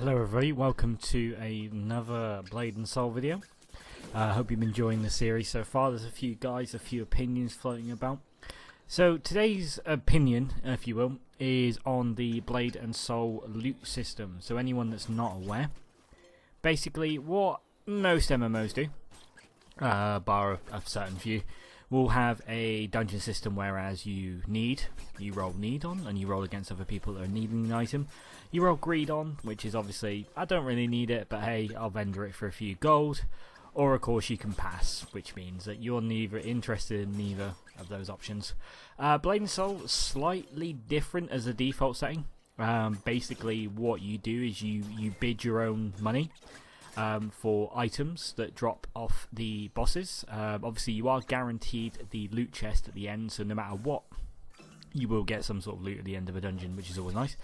Hello everybody, welcome to another Blade and Soul video. I hope you've been enjoying the series so far. There's a few opinions floating about. So today's opinion, if you will, is on the Blade and Soul loot system. So anyone that's not aware, basically what most MMOs do, bar a certain few, will have a dungeon system whereas you roll need on, and you roll against other people that are needing an item. You roll greed on, which is obviously, I don't really need it, but hey, I'll vendor it for a few gold. Or of course you can pass, which means that you're neither interested in neither of those options. Blade and Soul, slightly different as a default setting. Basically what you do is you bid your own money for items that drop off the bosses. Obviously you are guaranteed the loot chest at the end, so no matter what, you will get some sort of loot at the end of a dungeon, which is always nice.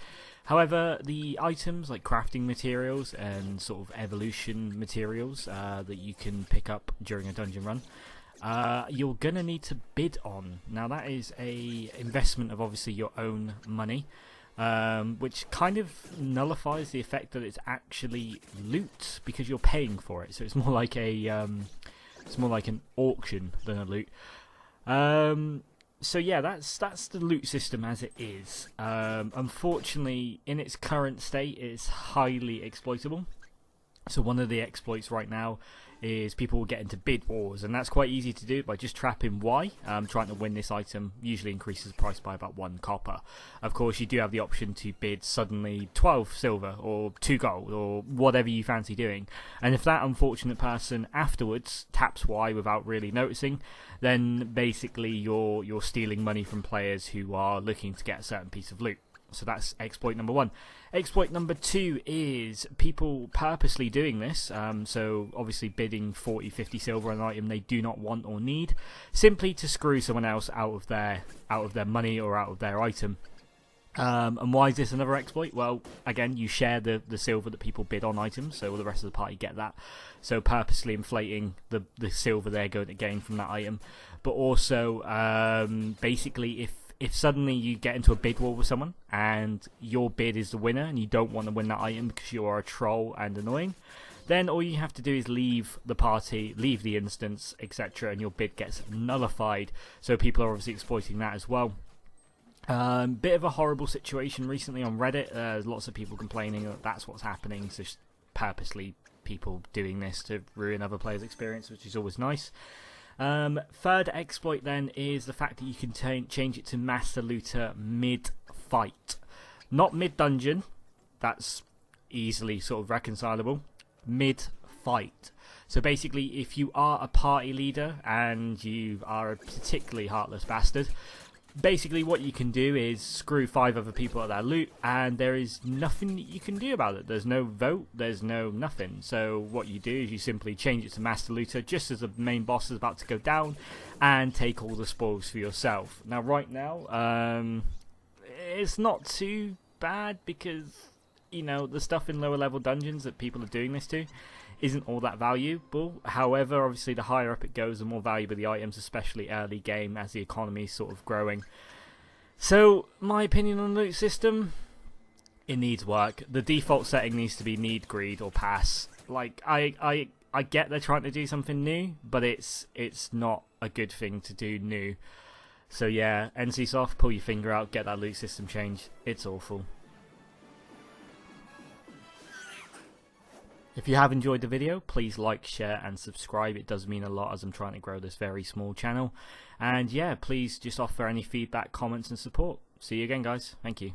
However, the items like crafting materials and sort of evolution materials that you can pick up during a dungeon run, you're gonna need to bid on. Now that is a investment of obviously your own money, which kind of nullifies the effect that it's actually loot because you're paying for it. So it's more like an auction than a loot. So yeah, that's the loot system as it is. Unfortunately, in its current state, it's highly exploitable. So one of the exploits right now is people get into bid wars, and that's quite easy to do by just trapping Y. Trying to win this item usually increases the price by about 1 copper. Of course, you do have the option to bid suddenly 12 silver or 2 gold or whatever you fancy doing. And if that unfortunate person afterwards taps Y without really noticing, then basically you're stealing money from players who are looking to get a certain piece of loot. So that's exploit number 1. Exploit number 2 is people purposely doing this, so obviously bidding 40, 50 silver on an item they do not want or need, simply to screw someone else out of their money or out of their item. And why is this another exploit? Well, again, you share the silver that people bid on items, so the rest of the party get that. So purposely inflating the silver they're going to gain from that item. But also, basically, if suddenly you get into a bid war with someone and your bid is the winner and you don't want to win that item because you are a troll and annoying, then all you have to do is leave the party, leave the instance, etc., and your bid gets nullified. So people are obviously exploiting that as well. Bit of a horrible situation recently on Reddit. There's lots of people complaining that that's what's happening, so purposely people doing this to ruin other players' experience, which is always nice. Third exploit then is the fact that you can change it to Master Looter mid-fight. Not mid-dungeon, that's easily sort of reconcilable. Mid-fight. So basically, if you are a party leader and you are a particularly heartless bastard, basically what you can do is screw 5 other people at their loot, and there is nothing that you can do about it. There's no vote, there's no nothing. So what you do is you simply change it to Master Looter just as the main boss is about to go down, and take all the spoils for yourself. Now right now, it's not too bad because, you know, the stuff in lower level dungeons that people are doing this to isn't all that valuable. However, obviously the higher up it goes, the more valuable the items, especially early game as the economy is sort of growing. So my opinion on the loot system, it needs work. The default setting needs to be need, greed, or pass. Like I get they're trying to do something new, but it's not a good thing to do new. So yeah, NCSoft, pull your finger out, get that loot system changed. It's awful. If you have enjoyed the video, please like, share and subscribe. It does mean a lot as I'm trying to grow this very small channel. And yeah, please just offer any feedback, comments and support. See you again, guys. Thank you.